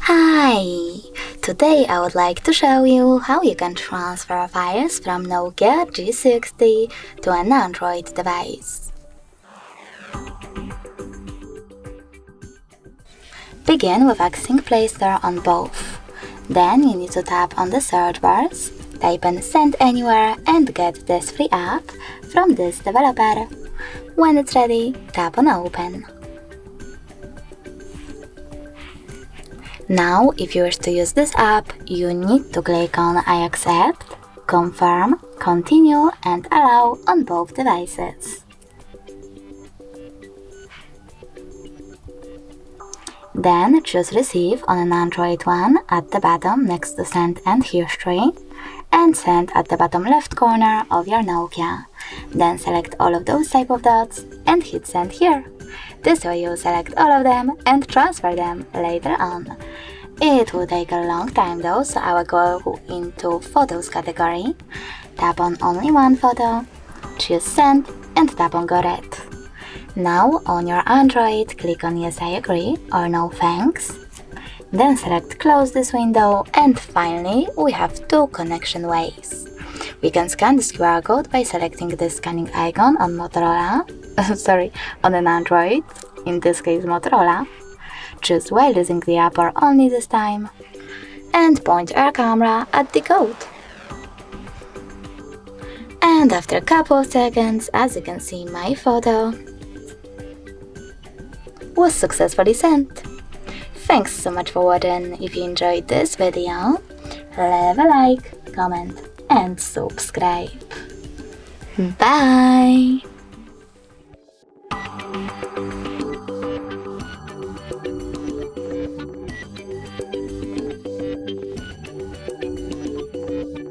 Hi! Today I would like to show you how you can transfer files from Nokia G60 to an Android device. Begin with accessing Play Store on both. Then you need to tap on the search bars, type in Send Anywhere and get this free app from this developer. When it's ready, tap on Open. Now, if you wish to use this app, you need to click on I accept, confirm, continue and allow on both devices. Then choose Receive on an Android one at the bottom next to Send and History, and Send at the bottom left corner of your Nokia. Then select all of those type of dots and hit Send here. This way you select all of them and transfer them later on. It will take a long time though, so I will go into Photos category, tap on only one photo, choose Send and tap on Got It. Now on your Android, click on Yes I agree or No thanks. Then select Close this window, and finally we have two connection ways. We can scan this QR code by selecting the scanning icon on Motorola, on an Android, in this case Motorola. Choose while using the app or only this time, and point your camera at the code. And after a couple of seconds, as you can see, my photo was successfully sent. Thanks so much for watching. If you enjoyed this video, leave a like, comment and subscribe. Bye!